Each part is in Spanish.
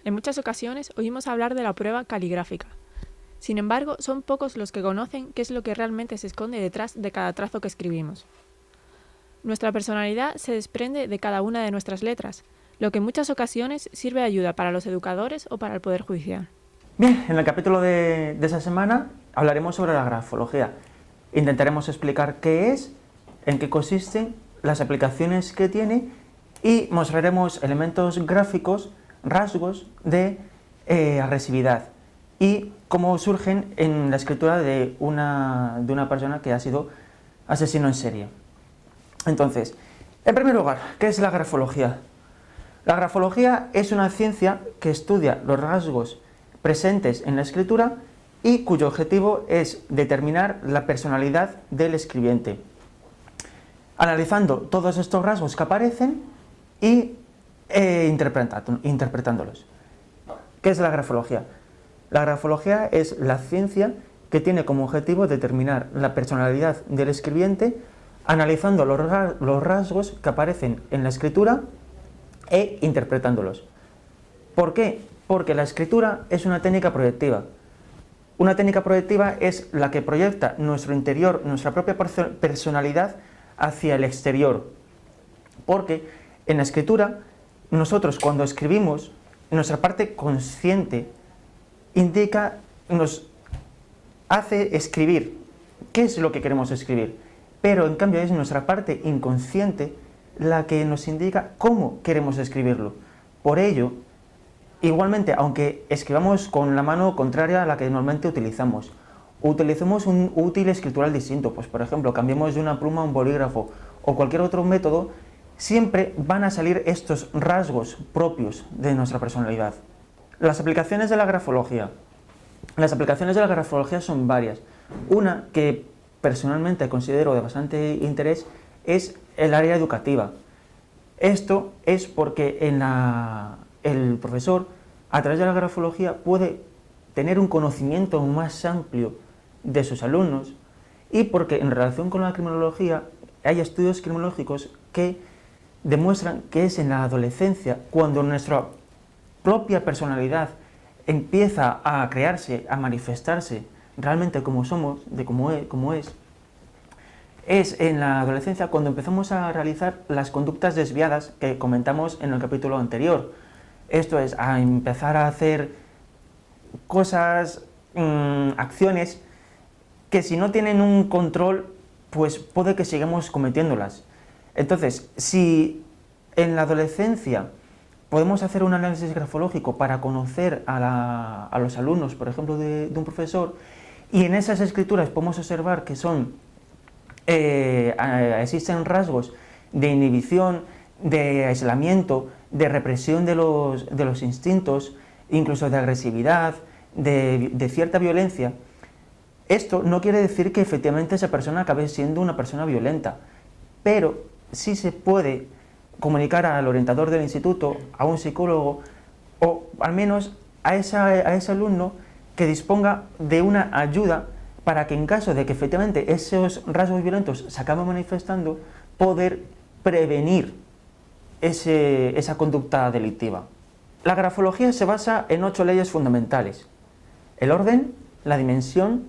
En muchas ocasiones oímos hablar de la prueba caligráfica. Sin embargo, son pocos los que conocen qué es lo que realmente se esconde detrás de cada trazo que escribimos. Nuestra personalidad se desprende de cada una de nuestras letras, lo que en muchas ocasiones sirve de ayuda para los educadores o para el Poder Judicial. Bien, en el capítulo de esta semana hablaremos sobre la grafología. Intentaremos explicar qué es, en qué consisten, las aplicaciones que tiene y mostraremos elementos gráficos, rasgos de agresividad y cómo surgen en la escritura de una persona que ha sido asesino en serie. Entonces, en primer lugar, ¿qué es la grafología? La grafología es una ciencia que estudia los rasgos presentes en la escritura y cuyo objetivo es determinar la personalidad del escribiente, analizando todos estos rasgos que aparecen y interpretándolos. ¿Qué es la grafología? La grafología es la ciencia que tiene como objetivo determinar la personalidad del escribiente analizando los rasgos que aparecen en la escritura e interpretándolos. ¿Por qué? Porque la escritura es una técnica proyectiva. Una técnica proyectiva es la que proyecta nuestro interior, nuestra propia personalidad hacia el exterior. Porque en la escritura, nosotros cuando escribimos, nuestra parte consciente nos hace escribir qué es lo que queremos escribir. Pero en cambio es nuestra parte inconsciente la que nos indica cómo queremos escribirlo. Por ello, igualmente, aunque escribamos con la mano contraria a la que normalmente utilizamos, utilicemos un útil escritural distinto, pues por ejemplo, cambiemos de una pluma a un bolígrafo o cualquier otro método, siempre van a salir estos rasgos propios de nuestra personalidad. Las aplicaciones de la grafología. Las aplicaciones de la grafología son varias. Una que personalmente considero de bastante interés es el área educativa. Esto es porque el profesor, a través de la grafología, puede tener un conocimiento más amplio de sus alumnos y porque en relación con la criminología hay estudios criminológicos que demuestran que es en la adolescencia cuando nuestra propia personalidad empieza a crearse, a manifestarse realmente como somos, de cómo es en la adolescencia cuando empezamos a realizar las conductas desviadas que comentamos en el capítulo anterior. Esto es, a empezar a hacer cosas, acciones que si no tienen un control, pues puede que sigamos cometiéndolas. Entonces, si en la adolescencia podemos hacer un análisis grafológico para conocer a los alumnos, por ejemplo, de un profesor, y en esas escrituras podemos observar que existen rasgos de inhibición, de aislamiento, de represión de los instintos, incluso de agresividad, de cierta violencia. Esto no quiere decir que efectivamente esa persona acabe siendo una persona violenta, pero sí se puede comunicar al orientador del instituto, a un psicólogo o al menos a ese alumno que disponga de una ayuda para que en caso de que efectivamente esos rasgos violentos se acaben manifestando, poder prevenir esa conducta delictiva. La grafología se basa en 8 leyes fundamentales: el orden, la dimensión,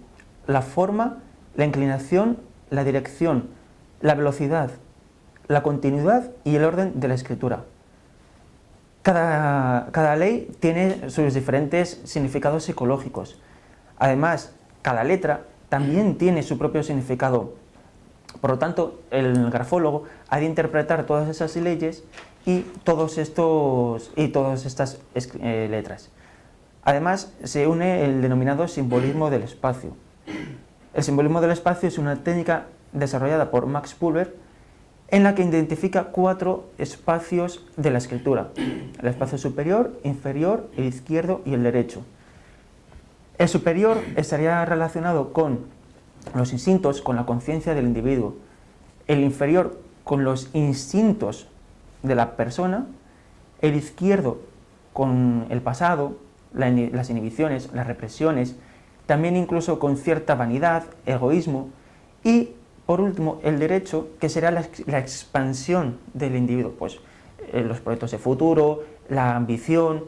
la forma, la inclinación, la dirección, la velocidad, la continuidad y el orden de la escritura. Cada ley tiene sus diferentes significados psicológicos. Además, cada letra también tiene su propio significado. Por lo tanto, el grafólogo ha de interpretar todas esas leyes y todas estas letras. Además, se une el denominado simbolismo del espacio. El simbolismo del espacio es una técnica desarrollada por Max Pulver en la que identifica 4 espacios de la escritura: el espacio superior, inferior, el izquierdo y el derecho. El superior estaría relacionado con los instintos, con la conciencia del individuo; el inferior con los instintos de la persona; el izquierdo con el pasado, las inhibiciones, las represiones, también incluso con cierta vanidad, egoísmo; y por último el derecho, que será la expansión del individuo, pues los proyectos de futuro, la ambición,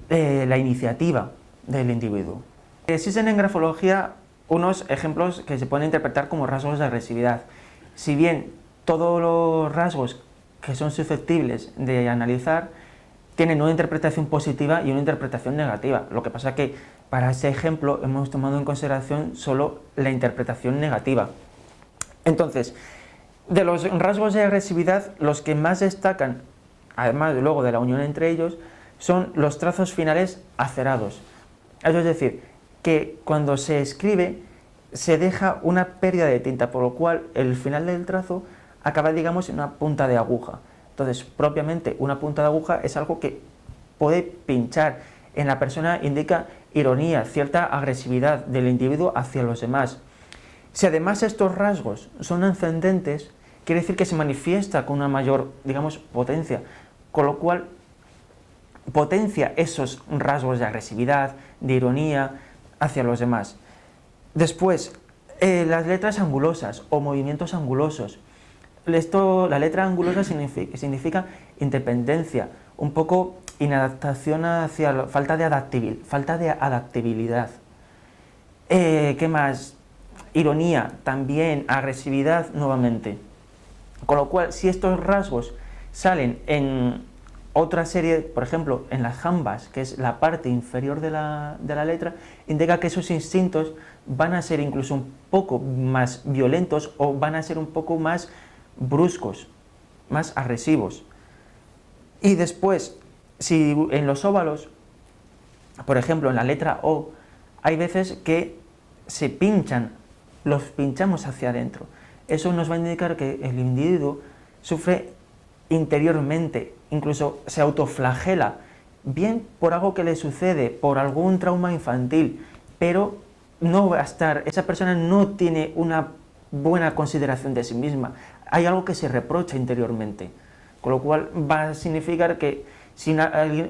la iniciativa del individuo. Existen en grafología unos ejemplos que se pueden interpretar como rasgos de agresividad. Si bien todos los rasgos que son susceptibles de analizar tienen una interpretación positiva y una interpretación negativa. Lo que pasa que para ese ejemplo hemos tomado en consideración solo la interpretación negativa. Entonces, de los rasgos de agresividad, los que más destacan, además luego de la unión entre ellos, son los trazos finales acerados. Eso es decir, que cuando se escribe se deja una pérdida de tinta, por lo cual el final del trazo acaba, digamos, en una punta de aguja. Entonces, propiamente, una punta de aguja es algo que puede pinchar en la persona, indica ironía, cierta agresividad del individuo hacia los demás. Si además estos rasgos son ascendentes, quiere decir que se manifiesta con una mayor, digamos, potencia, con lo cual potencia esos rasgos de agresividad, de ironía hacia los demás. Después, las letras angulosas o movimientos angulosos. La letra angulosa significa independencia, un poco inadaptación hacia falta de adaptabilidad. ¿Qué más? Ironía, también agresividad nuevamente. Con lo cual, si estos rasgos salen en otra serie, por ejemplo, en las jambas, que es la parte inferior de la letra, indica que esos instintos van a ser incluso un poco más violentos o van a ser un poco más bruscos, más agresivos. Y después, si en los óvalos, por ejemplo, en la letra O, hay veces que se pinchan, los pinchamos hacia adentro. Eso nos va a indicar que el individuo sufre interiormente, incluso se autoflagela, bien por algo que le sucede, por algún trauma infantil, pero no va a estar, esa persona no tiene una buena consideración de sí misma, hay algo que se reprocha interiormente, con lo cual va a significar que si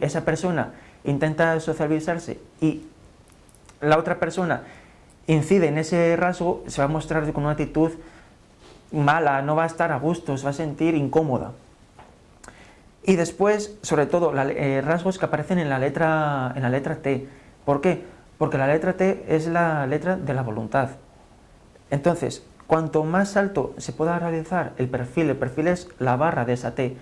esa persona intenta socializarse y la otra persona incide en ese rasgo, se va a mostrar con una actitud mala, no va a estar a gusto, se va a sentir incómoda. Y después, sobre todo, rasgos que aparecen en la letra T. ¿Por qué? Porque la letra T es la letra de la voluntad. Entonces, cuanto más alto se pueda realizar el perfil es la barra de esa T,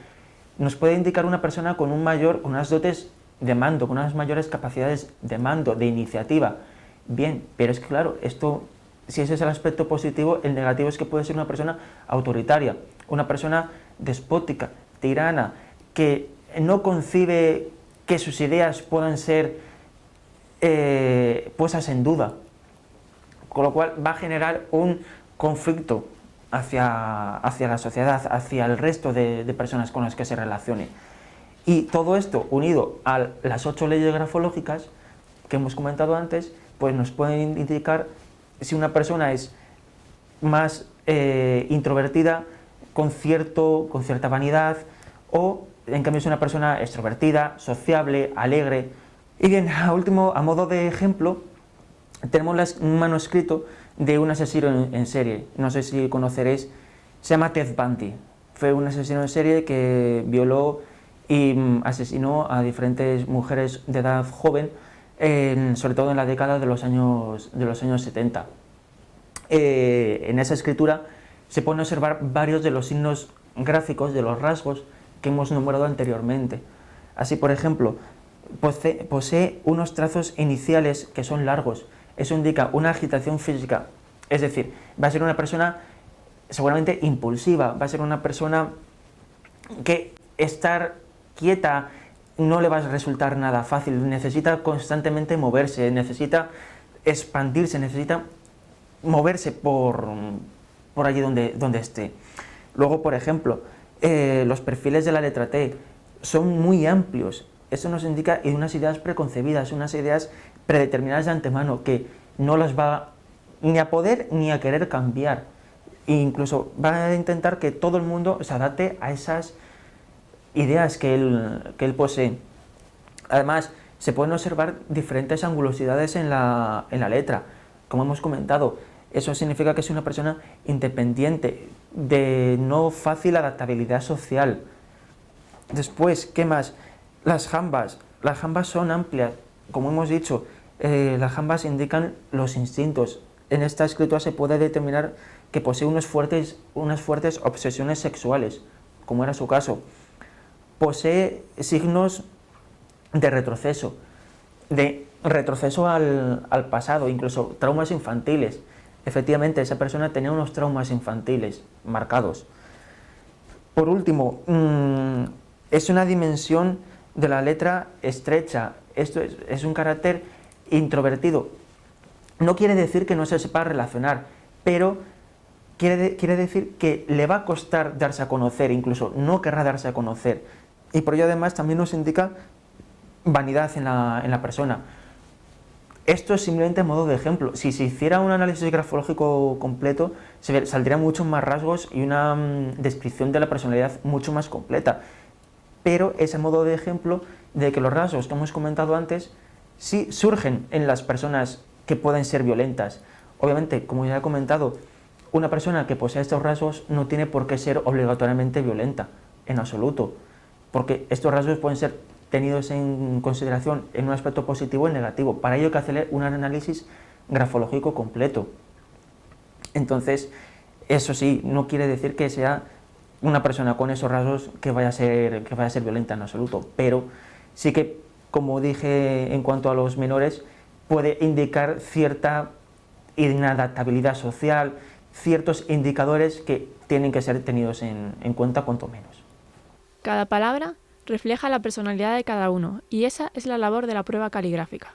nos puede indicar una persona con unas dotes de mando, con unas mayores capacidades de mando, de iniciativa. Bien, pero es que claro, si ese es el aspecto positivo, el negativo es que puede ser una persona autoritaria, una persona despótica, tirana, que no concibe que sus ideas puedan ser puestas en duda, con lo cual va a generar un conflicto hacia la sociedad, hacia el resto de personas con las que se relacione. Y todo esto unido a las 8 leyes grafológicas que hemos comentado antes, pues nos pueden indicar si una persona es más introvertida, con cierta vanidad, o en cambio es una persona extrovertida, sociable, alegre. Y bien, a modo de ejemplo, tenemos un manuscrito de un asesino en serie, no sé si conoceréis, se llama Ted Bundy. Fue un asesino en serie que violó y asesinó a diferentes mujeres de edad joven, sobre todo en la década de los años 70. En esa escritura se pueden observar varios de los signos gráficos, de los rasgos que hemos nombrado anteriormente. Así, por ejemplo, posee unos trazos iniciales que son largos. Eso indica una agitación física, es decir, va a ser una persona seguramente impulsiva, va a ser una persona que estar quieta no le va a resultar nada fácil, necesita constantemente moverse, necesita expandirse, necesita moverse por allí donde esté. Luego, por ejemplo, los perfiles de la letra T son muy amplios. Eso nos indica unas ideas preconcebidas, unas ideas predeterminadas de antemano que no las va ni a poder ni a querer cambiar. E incluso va a intentar que todo el mundo se adapte a esas ideas que él posee. Además, se pueden observar diferentes angulosidades en la letra. Como hemos comentado, eso significa que es una persona independiente, de no fácil adaptabilidad social. Después, ¿qué más? Las jambas. las jambas son amplias. Como hemos dicho, las jambas indican los instintos. En esta escritura se puede determinar que posee unas fuertes obsesiones sexuales, como era su caso. Posee signos de retroceso al pasado, incluso traumas infantiles. Efectivamente, esa persona tenía unos traumas infantiles marcados. Por último, es una dimensión de la letra estrecha. Esto es un carácter introvertido. No quiere decir que no se sepa relacionar, pero quiere decir que le va a costar darse a conocer, incluso no querrá darse a conocer. Y por ello además también nos indica vanidad en la persona. Esto es simplemente modo de ejemplo. Si se hiciera un análisis grafológico completo, saldrían muchos más rasgos y una descripción de la personalidad mucho más completa. Pero es el modo de ejemplo de que los rasgos que hemos comentado antes sí surgen en las personas que pueden ser violentas. Obviamente, como ya he comentado, una persona que posee estos rasgos no tiene por qué ser obligatoriamente violenta, en absoluto, porque estos rasgos pueden ser tenidos en consideración en un aspecto positivo y negativo. Para ello hay que hacer un análisis grafológico completo. Entonces, eso sí, no quiere decir que sea una persona con esos rasgos que vaya a ser violenta en absoluto, pero sí que, como dije en cuanto a los menores, puede indicar cierta inadaptabilidad social, ciertos indicadores que tienen que ser tenidos en cuenta cuanto menos. Cada palabra refleja la personalidad de cada uno, y esa es la labor de la prueba caligráfica.